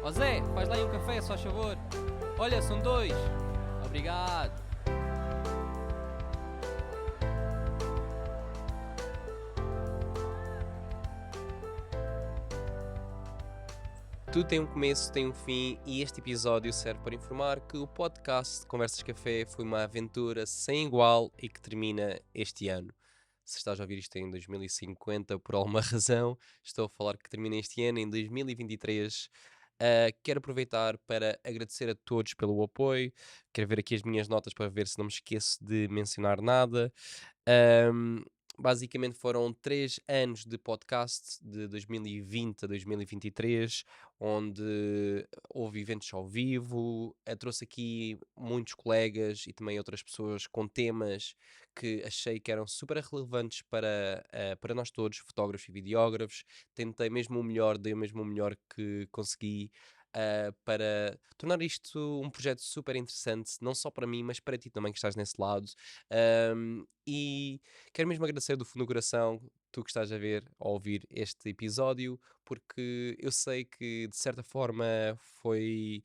Ó Zé, faz lá aí um café, só favor. Olha, são 2. Obrigado. Tudo tem um começo, tem um fim e este episódio serve para informar que o podcast Conversas Café foi uma aventura sem igual e que termina este ano. Se estás a ouvir isto em 2050 por alguma razão, estou a falar que termina este ano em 2023. Quero aproveitar para agradecer a todos pelo apoio. Quero ver aqui as minhas notas para ver se não me esqueço de mencionar nada. Ahm, Basicamente foram 3 anos de podcast, de 2020 a 2023, onde houve eventos ao vivo. Trouxe aqui muitos colegas e também outras pessoas com temas que achei que eram super relevantes para nós todos, fotógrafos e videógrafos. Tentei mesmo o melhor, dei mesmo o melhor que consegui. Para tornar isto um projeto super interessante, não só para mim, mas para ti também que estás nesse lado. E quero mesmo agradecer do fundo do coração, tu que estás a ver ou ouvir este episódio, porque eu sei que de certa forma foi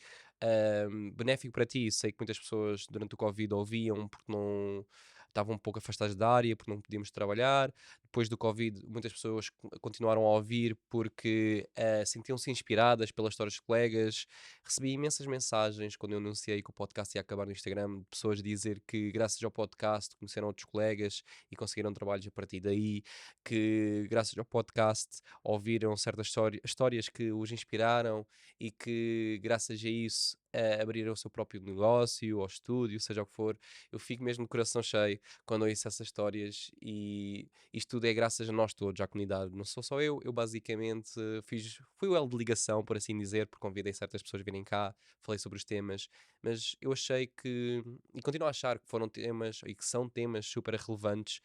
benéfico para ti. Sei que muitas pessoas durante o Covid ouviam porque não estavam um pouco afastadas da área, porque não podíamos trabalhar. Depois do Covid, muitas pessoas continuaram a ouvir porque sentiam-se inspiradas pelas histórias dos colegas. Recebi imensas mensagens quando eu anunciei que o podcast ia acabar no Instagram, de pessoas a dizer que graças ao podcast conheceram outros colegas e conseguiram trabalhos a partir daí, que graças ao podcast ouviram certas histórias que os inspiraram e que graças a isso abriram o seu próprio negócio ou estúdio, seja o que for. Eu fico mesmo de coração cheio quando ouço essas histórias e isto tudo é graças a nós todos, à comunidade. Não sou só eu basicamente fui o elo de ligação, por assim dizer, porque convidei certas pessoas a virem cá, falei sobre os temas, mas eu achei que, e continuo a achar que foram temas e que são temas super relevantes.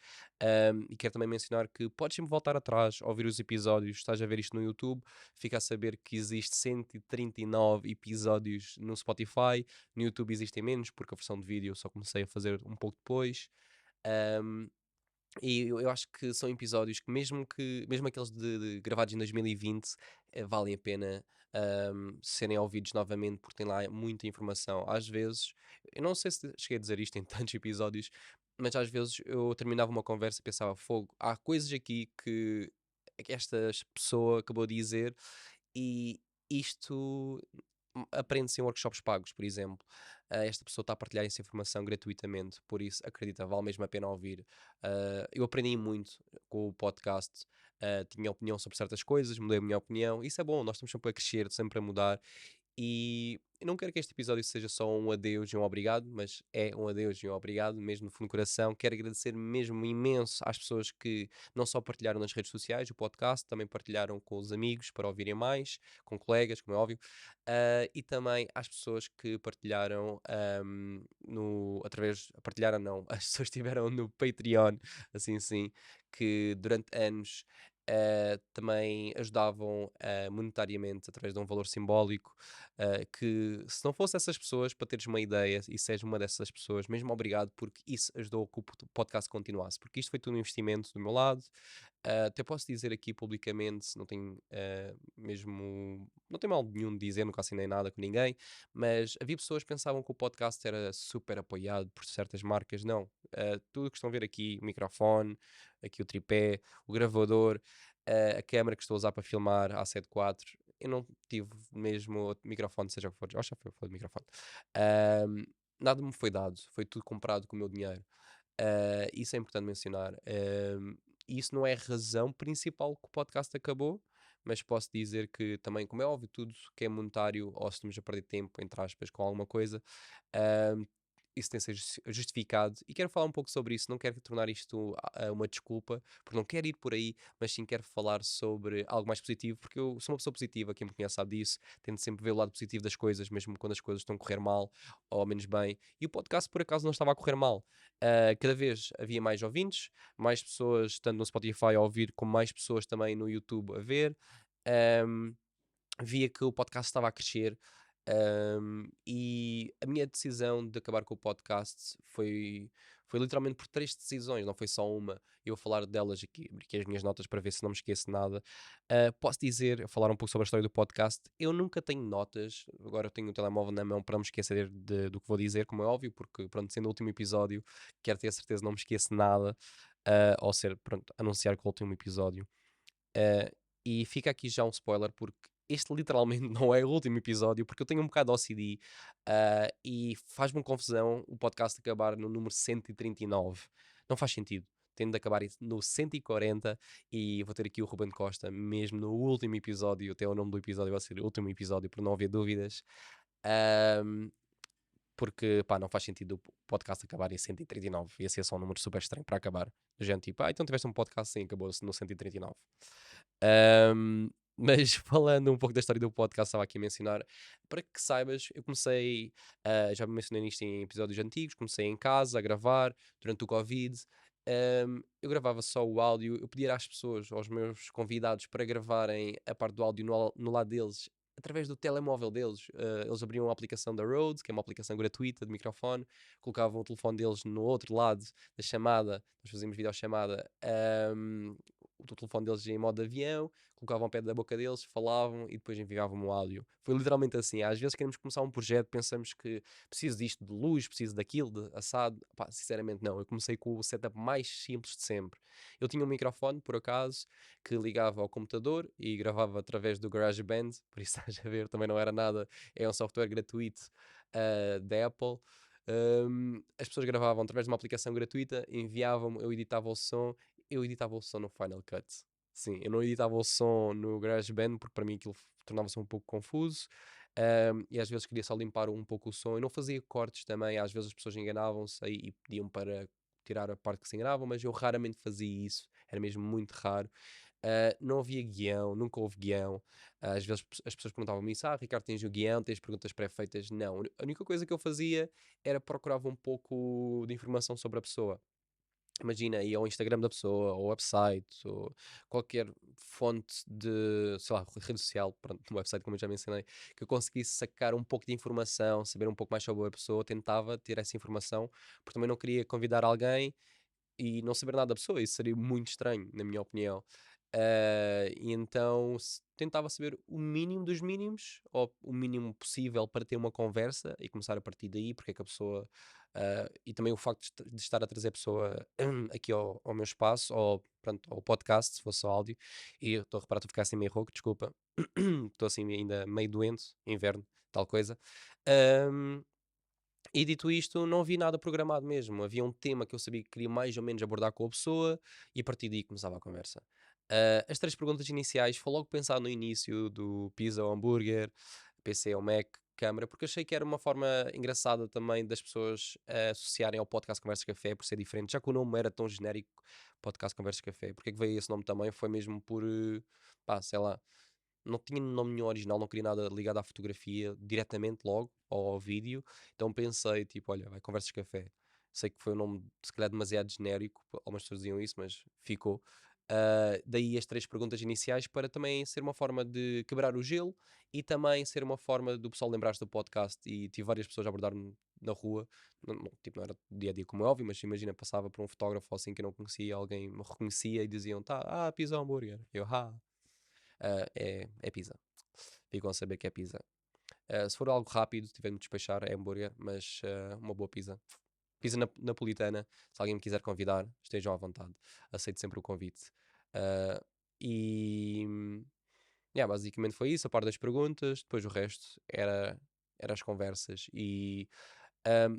E quero também mencionar que podes sempre voltar atrás, ouvir os episódios. Estás a ver isto no YouTube, fica a saber que existe 139 episódios no Spotify. No YouTube existem menos, porque a versão de vídeo eu só comecei a fazer um pouco depois. Um, e eu acho que são episódios que mesmo aqueles de gravados em 2020, valem a pena serem ouvidos novamente, porque tem lá muita informação. Às vezes, eu não sei se cheguei a dizer isto em tantos episódios, mas às vezes eu terminava uma conversa e pensava, fogo, há coisas aqui que esta pessoa acabou de dizer e isto aprende-se em workshops pagos, por exemplo. Esta pessoa está a partilhar essa informação gratuitamente, por isso, acredita, vale mesmo a pena ouvir. Eu aprendi muito com o podcast, tinha opinião sobre certas coisas, mudei a minha opinião. Isso é bom, nós estamos sempre a crescer, sempre a mudar. E eu não quero que este episódio seja só um adeus e um obrigado, mas é um adeus e um obrigado, mesmo no fundo do coração. Quero agradecer mesmo imenso às pessoas que não só partilharam nas redes sociais o podcast, também partilharam com os amigos para ouvirem mais, com colegas, como é óbvio, e também às pessoas que partilharam partilharam não, as pessoas que estiveram no Patreon, assim sim, que durante anos também ajudavam monetariamente através de um valor simbólico. Que se não fosse essas pessoas, para teres uma ideia, e seja uma dessas pessoas, mesmo obrigado, porque isso ajudou que o podcast continuasse, porque isto foi tudo um investimento do meu lado. Até posso dizer aqui publicamente, não tenho não tenho mal nenhum de dizer, nunca assinei nada com ninguém, mas havia pessoas que pensavam que o podcast era super apoiado por certas marcas. Não, tudo o que estão a ver aqui, o microfone, aqui o tripé, o gravador, a câmera que estou a usar para filmar, a A74, eu não tive mesmo outro microfone, seja o que for, já foi o microfone. Ahm, Nada me foi dado, foi tudo comprado com o meu dinheiro. Isso é importante mencionar. E isso não é a razão principal que o podcast acabou, mas posso dizer que também, como é óbvio, tudo que é monetário, ou se estamos a perder tempo, entre aspas, com alguma coisa, ahm, isso tem de ser justificado. E quero falar um pouco sobre isso. Não quero tornar isto uma desculpa, porque não quero ir por aí, mas sim quero falar sobre algo mais positivo, porque eu sou uma pessoa positiva, quem me conhece sabe disso. Tento sempre ver o lado positivo das coisas, mesmo quando as coisas estão a correr mal ou menos bem. E o podcast, por acaso, não estava a correr mal. Cada vez havia mais ouvintes, mais pessoas, tanto no Spotify a ouvir, como mais pessoas também no YouTube a ver. Ahm, Via que o podcast estava a crescer. E a minha decisão de acabar com o podcast Foi literalmente por 3 decisões, não foi só uma. Eu vou falar delas aqui, abri as minhas notas para ver se não me esqueço nada. Posso dizer, falar um pouco sobre a história do podcast. Eu nunca tenho notas, agora eu tenho o telemóvel na mão para não me esquecer do que vou dizer, como é óbvio, porque pronto, sendo o último episódio, quero ter a certeza que não me esqueço nada, ao ser, pronto, anunciar que é o último episódio. Uh, e fica aqui já um spoiler, porque este literalmente não é o último episódio, porque eu tenho um bocado de OCD, e faz-me confusão o podcast acabar no número 139. Não faz sentido. Tem de acabar no 140 e vou ter aqui o Ruben Costa, mesmo no último episódio, até o nome do episódio vai ser o último episódio, por não haver dúvidas. Um, Porque, pá, não faz sentido o podcast acabar em 139. Ia ser só um número super estranho para acabar. Do género tipo, então tiveste um podcast, sim, acabou-se no 139. Ahm, mas falando um pouco da história do podcast, estava aqui a mencionar, para que saibas, eu comecei, já mencionei nisto em episódios antigos, comecei em casa a gravar durante o Covid. Eu gravava só o áudio, eu pedia às pessoas, aos meus convidados, para gravarem a parte do áudio no lado deles, através do telemóvel deles. Eles abriam a aplicação da Rode, que é uma aplicação gratuita de microfone, colocavam o telefone deles no outro lado da chamada, nós fazíamos videochamada, o telefone deles em modo de avião, colocavam ao pé da boca deles, falavam e depois enviavam o áudio. Foi literalmente assim. Às vezes queremos começar um projeto, pensamos que preciso disto de luz, preciso daquilo, de assado. Pá, sinceramente não, eu comecei com o setup mais simples de sempre. Eu tinha um microfone, por acaso, que ligava ao computador e gravava através do GarageBand, por isso estás a ver, também não era nada, é um software gratuito da Apple. As pessoas gravavam através de uma aplicação gratuita, enviavam-me, eu editava o som no Final Cut. Sim, eu não editava o som no GarageBand porque para mim aquilo tornava-se um pouco confuso. E às vezes queria só limpar um pouco o som. Eu não fazia cortes também, às vezes as pessoas enganavam-se e pediam para tirar a parte que se enganavam, mas eu raramente fazia isso, era mesmo muito raro. Não havia guião, nunca houve guião. Às vezes as pessoas perguntavam-me isso: Ricardo, tens o guião, tens perguntas pré-feitas? Não, a única coisa que eu fazia era procurava um pouco de informação sobre a pessoa. Imagina, ia ao Instagram da pessoa, ou website, ou qualquer fonte de, sei lá, rede social, pronto, no website, como eu já mencionei, que eu conseguisse sacar um pouco de informação, saber um pouco mais sobre a pessoa, tentava ter essa informação, porque também não queria convidar alguém e não saber nada da pessoa, isso seria muito estranho, na minha opinião. E então tentava saber o mínimo dos mínimos, ou o mínimo possível para ter uma conversa e começar a partir daí, porque é que a pessoa. E também o facto de estar a trazer a pessoa aqui ao meu espaço, ou pronto, ao podcast, se fosse só áudio, e eu estou a reparar, estou a ficar assim meio rouco, desculpa, estou assim ainda meio doente, inverno, tal coisa. Ahm, e dito isto, não havia nada programado mesmo. Havia um tema que eu sabia que queria mais ou menos abordar com a pessoa e a partir daí começava a conversa. As 3 perguntas iniciais foi logo pensar no início do pizza ou hambúrguer, PC ou Mac, câmara, porque achei que era uma forma engraçada também das pessoas associarem ao podcast Conversas Café por ser diferente, já que o nome era tão genérico, podcast Conversas Café. Porque é que veio esse nome também? Foi mesmo por, pá, sei lá, não tinha nome nenhum original, não queria nada ligado à fotografia diretamente logo, ou ao vídeo. Então pensei, tipo, olha, vai Conversas Café. Sei que foi um nome, se calhar, demasiado genérico, algumas pessoas diziam isso, mas ficou. Daí as 3 perguntas iniciais para também ser uma forma de quebrar o gelo e também ser uma forma do pessoal lembrar-se do podcast. E tive várias pessoas a abordar-me na rua, tipo, não era dia a dia como é óbvio, mas imagina, passava por um fotógrafo assim que eu não conhecia, alguém me reconhecia e diziam, tá, pizza ou hambúrguer. Eu, é pizza. Ficam a saber que é pizza. Se for algo rápido, tiver de me despachar, é hambúrguer, mas uma boa pizza. Pizza napolitana, se alguém me quiser convidar, estejam à vontade. Aceito sempre o convite. Uh, e basicamente foi isso, a parte das perguntas, depois o resto era as conversas. E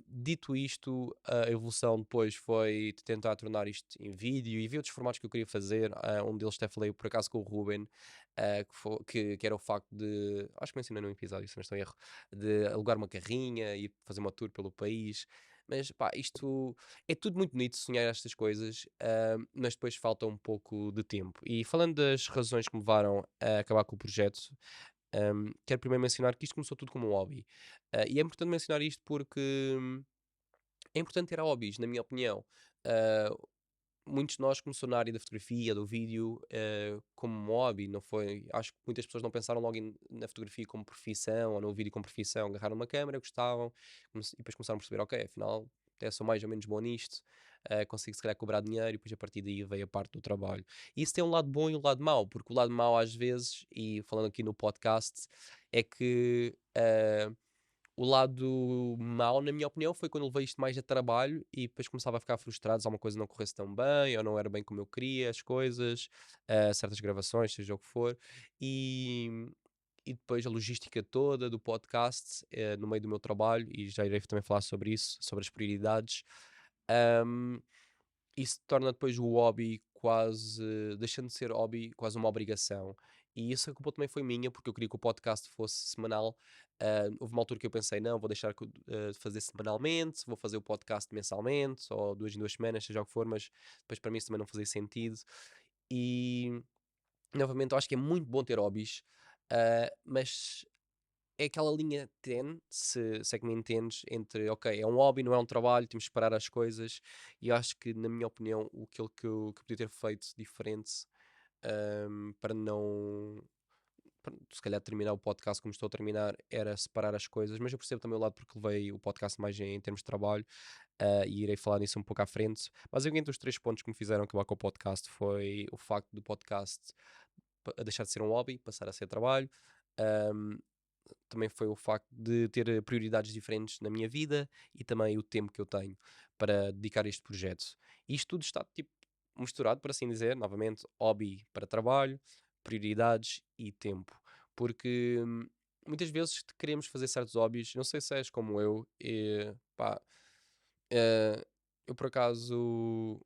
dito isto, a evolução depois foi de tentar tornar isto em vídeo e vi outros formatos que eu queria fazer. Um deles até falei por acaso com o Ruben, que era o facto de, acho que mencionei num episódio, se não estou em erro, de alugar uma carrinha e fazer uma tour pelo país. Mas pá, isto é tudo muito bonito sonhar estas coisas, mas depois falta um pouco de tempo. E falando das razões que me levaram a acabar com o projeto, quero primeiro mencionar que isto começou tudo como um hobby. E é importante mencionar isto porque é importante ter hobbies, na minha opinião. Ah, Muitos de nós começou na área da fotografia, do vídeo, como um hobby, não foi? Acho que muitas pessoas não pensaram logo na fotografia como profissão ou no vídeo como profissão. Agarraram uma câmera, gostavam e depois começaram a perceber, ok, afinal até sou mais ou menos bom nisto, consigo se calhar cobrar dinheiro e depois a partir daí veio a parte do trabalho. E isso tem um lado bom e um lado mau, porque o lado mau às vezes, e falando aqui no podcast, é que o lado mau, na minha opinião, foi quando levei isto mais a trabalho e depois começava a ficar frustrado se alguma coisa não corresse tão bem ou não era bem como eu queria as coisas, certas gravações, seja o que for. E, e depois a logística toda do podcast no meio do meu trabalho, e já irei também falar sobre isso, sobre as prioridades. ahm, Isso torna depois o hobby quase, deixando de ser hobby, quase uma obrigação. E isso a culpa também foi minha, porque eu queria que o podcast fosse semanal. Houve uma altura que eu pensei, não, vou deixar de fazer semanalmente, vou fazer o podcast mensalmente, ou 2 em 2 semanas, seja o que for, mas depois para mim isso também não fazia sentido. E novamente, eu acho que é muito bom ter hobbies, mas é aquela linha tenue, se é que me entendes, entre, ok, é um hobby, não é um trabalho, temos que separar as coisas, e eu acho que, na minha opinião, aquilo que eu podia ter feito diferente, para não, se calhar, terminar o podcast como estou a terminar, era separar as coisas, mas eu percebo também o lado porque levei o podcast mais em termos de trabalho, e irei falar nisso um pouco à frente. Basicamente, os 3 pontos que me fizeram acabar com o podcast foi o facto do podcast deixar de ser um hobby, passar a ser trabalho. hum, Também foi o facto de ter prioridades diferentes na minha vida e também o tempo que eu tenho para dedicar a este projeto. E isto tudo está tipo misturado, por assim dizer, novamente, hobby para trabalho, prioridades e tempo. Porque muitas vezes queremos fazer certos hobbies, não sei se és como eu, e, pá, eh, eu por acaso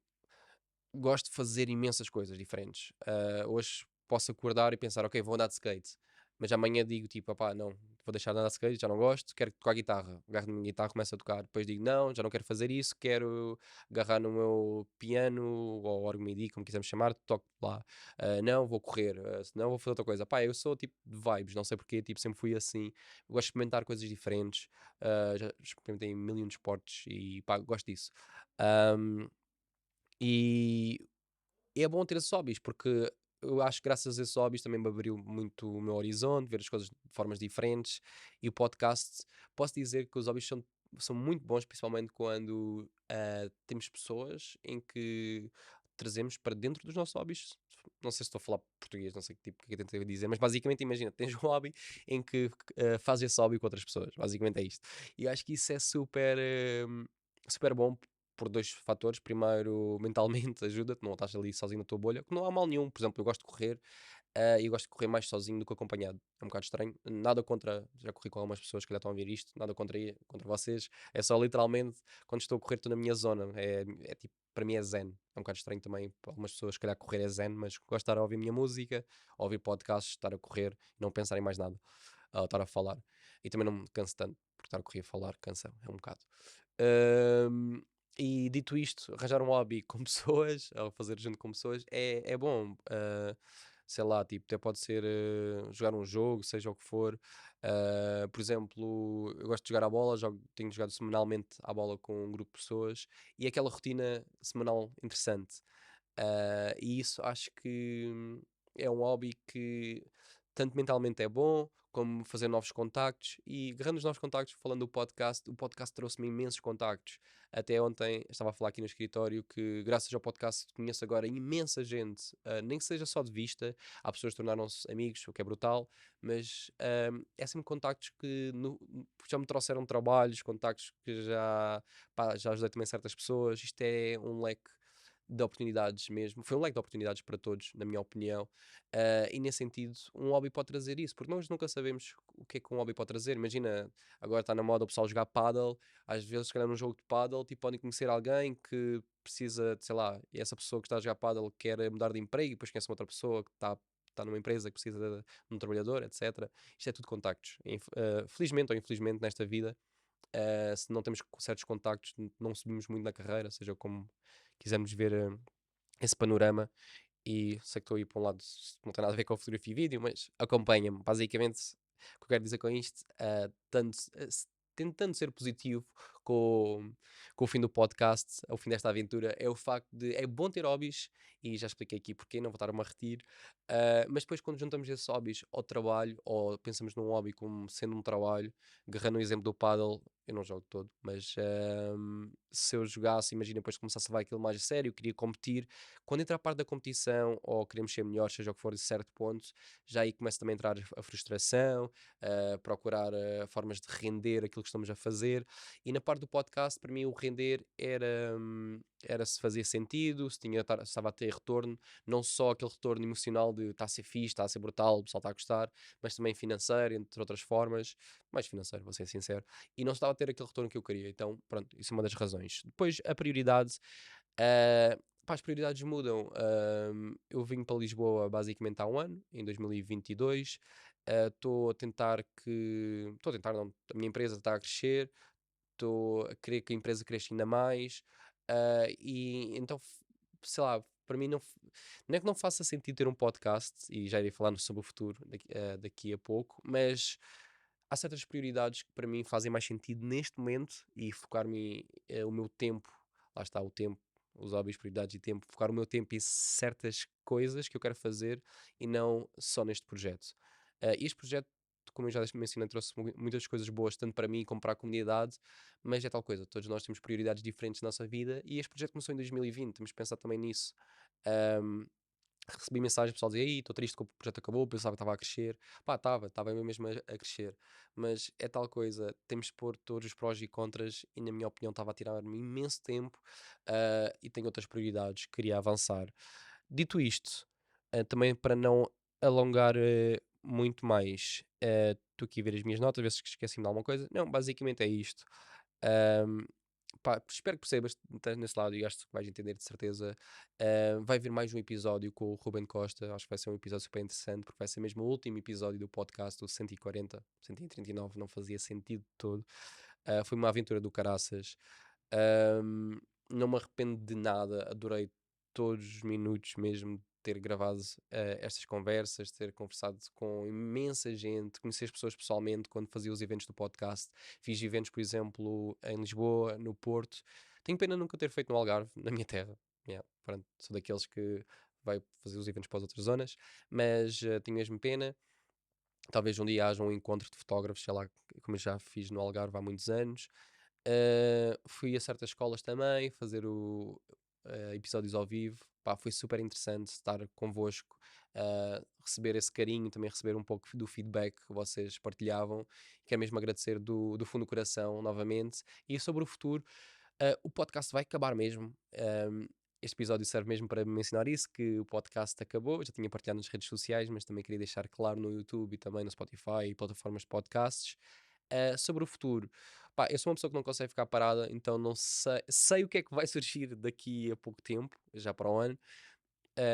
gosto de fazer imensas coisas diferentes. Hoje posso acordar e pensar, ok, vou andar de skate. Mas amanhã digo tipo, opá, não, vou deixar de andar de skate, já não gosto, quero tocar guitarra. Agarro na minha guitarra, começo a tocar. Depois digo, não, já não quero fazer isso, quero agarrar no meu piano ou órgão MIDI, como quisermos chamar, toco lá. Não, vou correr, não vou fazer outra coisa. Pá, eu sou tipo de vibes, não sei porquê, tipo, sempre fui assim. Eu gosto de experimentar coisas diferentes. Já experimentei mil e um desportos e pá, gosto disso. Ahm, e é bom ter esses hobbies, porque eu acho que graças a esses hobbies também me abriu muito o meu horizonte, ver as coisas de formas diferentes. E o podcast, posso dizer que os hobbies são muito bons, principalmente quando temos pessoas em que trazemos para dentro dos nossos hobbies. Não sei se estou a falar português, não sei que tipo que eu tentei dizer, mas basicamente imagina, tens um hobby em que fazes esse hobby com outras pessoas. Basicamente é isto. E eu acho que isso é super bom por 2 fatores. Primeiro, mentalmente ajuda-te, não estás ali sozinho na tua bolha, que não há mal nenhum. Por exemplo, eu gosto de correr, e eu gosto de correr mais sozinho do que acompanhado. É um bocado estranho. Nada contra, já corri com algumas pessoas que já estão a ver isto, nada contra vocês. É só literalmente quando estou a correr, estou na minha zona. É tipo, para mim é zen. É um bocado estranho também para algumas pessoas, se calhar correr é zen, mas gosto de estar a ouvir a minha música, a ouvir podcasts, estar a correr e não pensar em mais nada, a estar a falar. E também não me canso tanto, porque estar a correr e falar cansa, é um bocado. Ahm, e dito isto, arranjar um hobby com pessoas, ou fazer junto com pessoas, é bom. Sei lá, tipo, até pode ser jogar um jogo, seja o que for. Por exemplo, eu gosto de jogar à bola, tenho jogado semanalmente à bola com um grupo de pessoas e é aquela rotina semanal interessante. E isso acho que é um hobby que tanto mentalmente é bom, como fazer novos contactos. E agarrando os novos contactos, falando do podcast, o podcast trouxe-me imensos contactos. Até ontem estava a falar aqui no escritório que, graças ao podcast, conheço agora imensa gente, nem que seja só de vista. Há pessoas que tornaram-se amigos, o que é brutal, mas é sempre contactos que já me trouxeram trabalhos, contactos que já ajudei também certas pessoas. Isto é um leque de oportunidades mesmo. Foi um leque de oportunidades para todos, na minha opinião. E nesse sentido, um hobby pode trazer isso, porque nós nunca sabemos o que é que um hobby pode trazer. Imagina, agora está na moda o pessoal jogar paddle, às vezes, se calhar, num jogo de paddle, tipo, podem conhecer alguém que precisa, de, sei lá, e essa pessoa que está a jogar paddle quer mudar de emprego, e depois conhece uma outra pessoa que está numa empresa que precisa de um trabalhador, etc. Isto é tudo contactos. Felizmente ou infelizmente, nesta vida, se não temos certos contactos, não subimos muito na carreira, seja como quisermos ver esse panorama. E sei que estou a ir para um lado que não tem nada a ver com a fotografia e vídeo, mas acompanha-me. Basicamente, o que eu quero dizer com isto, tentando ser positivo com, com o fim do podcast, o fim desta aventura, é o facto de é bom ter hobbies, e já expliquei aqui porquê, não vou estar-me a repetir, mas depois quando juntamos esses hobbies ao trabalho, ou pensamos num hobby como sendo um trabalho, agarrando o exemplo do paddle, eu não jogo todo, mas se eu jogasse, imagina, depois começasse a levar aquilo mais a sério, queria competir, quando entra a parte da competição, ou queremos ser melhor, seja o que for, de certo ponto, já aí começa também a entrar a frustração, procurar formas de render aquilo que estamos a fazer. E na parte do podcast, para mim, o render era se fazia sentido, se estava a ter retorno, não só aquele retorno emocional de está a ser fixe, está a ser brutal, o pessoal está a gostar, mas também financeiro, entre outras formas, mais financeiro, vou ser sincero, e não estava a ter aquele retorno que eu queria. Então, pronto, isso é uma das razões. Depois, a prioridade. Pá, as prioridades mudam. Eu vim para Lisboa basicamente há um ano, em 2022. Estou a tentar que. Estou a tentar, não. A minha empresa está a crescer. Estou a querer que a empresa cresça ainda mais. E então, sei lá, para mim não é que não faça sentido ter um podcast, e já irei falar sobre o futuro daqui a pouco, mas há certas prioridades que para mim fazem mais sentido neste momento, e focar-me o meu tempo, lá está o tempo, os hobbies, prioridades e tempo, focar o meu tempo em certas coisas que eu quero fazer e não só neste projeto. Este projeto, como eu já mencionei, trouxe muitas coisas boas, tanto para mim como para a comunidade, mas é tal coisa, todos nós temos prioridades diferentes na nossa vida, e este projeto começou em 2020, temos que pensar também nisso. Ahm, Recebi mensagens, pessoal dizia, estou triste que o projeto acabou, pensava que estava a crescer. Pá, estava mesmo a crescer. Mas é tal coisa, temos de pôr todos os prós e contras, e na minha opinião estava a tirar-me imenso tempo, e tenho outras prioridades, queria avançar. Dito isto, também para não alongar muito mais, estou aqui a ver as minhas notas, ver se esqueci-me de alguma coisa. Não, basicamente é isto. Ahm, Pá, espero que percebas, estás nesse lado, e acho que vais entender de certeza. Vai vir mais um episódio com o Ruben Costa. Acho que vai ser um episódio super interessante, porque vai ser mesmo o último episódio do podcast, o 140, 139, não fazia sentido de todo. Foi uma aventura do caraças. Ahm, não me arrependo de nada, adorei todos os minutos mesmo de ter gravado estas conversas, de ter conversado com imensa gente, conhecer as pessoas pessoalmente quando fazia os eventos do podcast. Fiz eventos, por exemplo, em Lisboa, no Porto. Tenho pena nunca ter feito no Algarve, na minha terra. Yeah, pronto, sou daqueles que vai fazer os eventos para as outras zonas, mas tenho mesmo pena. Talvez um dia haja um encontro de fotógrafos, sei lá, como eu já fiz no Algarve há muitos anos. Fui a certas escolas também fazer episódios ao vivo. Pá, foi super interessante estar convosco, receber esse carinho, também receber um pouco do feedback que vocês partilhavam. Quero mesmo agradecer do fundo do coração novamente. E sobre o futuro, o podcast vai acabar mesmo. Este episódio serve mesmo para mencionar isso, que o podcast acabou. Já tinha partilhado nas redes sociais, mas também queria deixar claro no YouTube e também no Spotify e plataformas de podcasts. Sobre o futuro, pá, eu sou uma pessoa que não consegue ficar parada, então não sei o que é que vai surgir daqui a pouco tempo, já para o ano.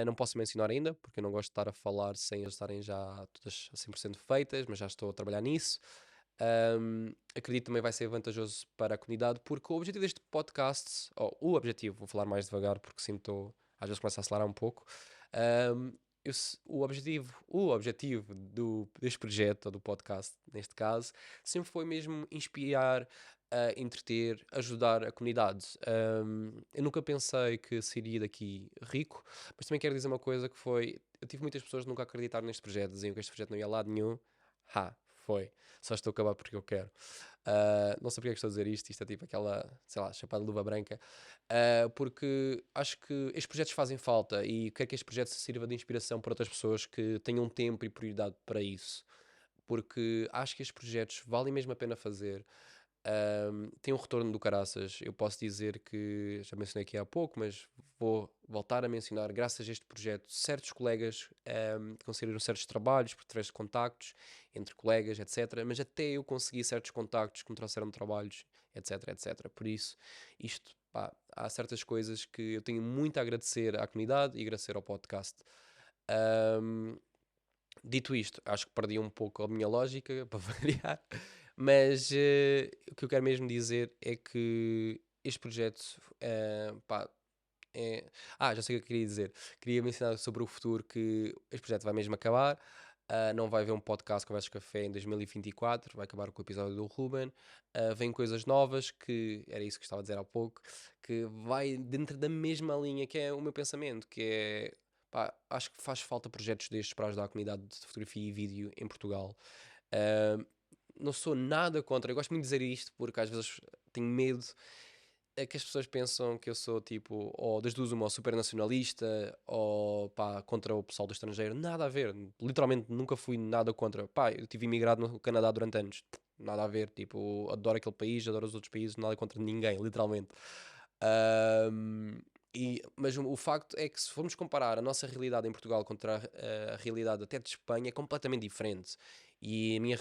Não posso mencionar ainda, porque eu não gosto de estar a falar sem elas estarem já todas a 100% feitas, mas já estou a trabalhar nisso. Acredito que também vai ser vantajoso para a comunidade, porque o objetivo deste podcast, ou o objetivo, vou falar mais devagar porque sinto, às vezes começa a acelerar um pouco. Um, o objetivo deste projeto, ou do podcast, neste caso, sempre foi mesmo inspirar, entreter, ajudar a comunidade. Eu nunca pensei que seria daqui rico, mas também quero dizer uma coisa que foi, eu tive muitas pessoas que nunca acreditaram neste projeto, diziam que este projeto não ia a lado nenhum. Foi. Só estou a acabar porque eu quero. Não sei porque é que estou a dizer isto é tipo aquela, sei lá, chapada de luva branca. Porque acho que estes projetos fazem falta, e quero que este projeto sirva de inspiração para outras pessoas que tenham tempo e prioridade para isso. Porque acho que estes projetos valem mesmo a pena fazer. Tem um retorno do caraças. Eu posso dizer que, já mencionei aqui há pouco, mas vou voltar a mencionar, graças a este projeto, certos colegas conseguiram certos trabalhos por trás de contactos entre colegas, etc. Mas até eu consegui certos contactos que me trouxeram trabalhos, etc, etc. Por isso, isto, pá, há certas coisas que eu tenho muito a agradecer à comunidade e agradecer ao podcast. Ahm, Dito isto, acho que perdi um pouco a minha lógica, para variar, mas o que eu quero mesmo dizer é que este projeto, pá, é... já sei o que eu queria dizer. Queria mencionar sobre o futuro, que este projeto vai mesmo acabar. Não vai haver um podcast Conversas de Café em 2024, vai acabar com o episódio do Ruben. Vem coisas novas, que era isso que estava a dizer há pouco, que vai dentro da mesma linha que é o meu pensamento, que é, pá, acho que faz falta projetos destes para ajudar a comunidade de fotografia e vídeo em Portugal. Ah, não sou nada contra, eu gosto muito de dizer isto porque às vezes tenho medo é que as pessoas pensam que eu sou tipo, ou das duas, uma, ou super nacionalista, ou pá, contra o pessoal do estrangeiro. Nada a ver, literalmente nunca fui nada contra. Pá, eu tive imigrado no Canadá durante anos, nada a ver. Tipo, adoro aquele país, adoro os outros países, nada contra ninguém, literalmente. Ahm, mas o facto é que se formos comparar a nossa realidade em Portugal contra a realidade até de Espanha, é completamente diferente. E a minha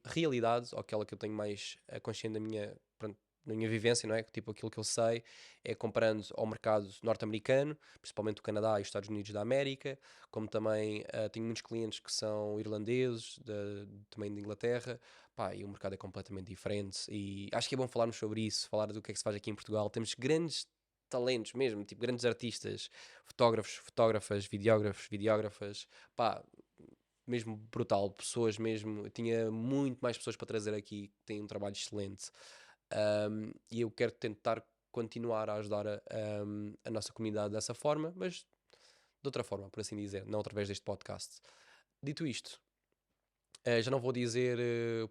realidade, ou aquela que eu tenho mais consciente da minha, pronto, na minha vivência, não é? Tipo, aquilo que eu sei é comparando ao mercado norte-americano, principalmente o Canadá e os Estados Unidos da América, como também tenho muitos clientes que são irlandeses, também de Inglaterra, pá, e o mercado é completamente diferente. E acho que é bom falarmos sobre isso, falar do que é que se faz aqui em Portugal. Temos grandes talentos mesmo, tipo grandes artistas, fotógrafos, fotógrafas, videógrafos, videógrafas, pá, mesmo brutal, pessoas mesmo, eu tinha muito mais pessoas para trazer aqui que têm um trabalho excelente. E eu quero tentar continuar a ajudar a nossa comunidade dessa forma, mas de outra forma, por assim dizer, não através deste podcast. Dito isto, já não vou dizer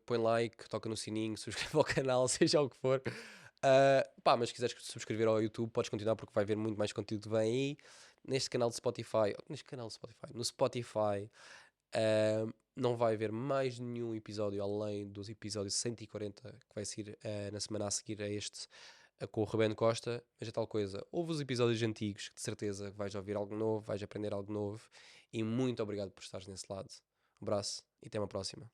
põe like, toca no sininho, subscreve ao canal, seja o que for. Pá, mas se quiseres subscrever ao YouTube, podes continuar porque vai haver muito mais conteúdo que vem aí. Neste canal de Spotify, no Spotify, não vai haver mais nenhum episódio além dos episódios 140 que vai sair na semana a seguir a este com o Rebendo Costa. Mas é tal coisa, ouve os episódios antigos, que de certeza vais ouvir algo novo, vais aprender algo novo. E muito obrigado por estares nesse lado. Um abraço e até uma próxima.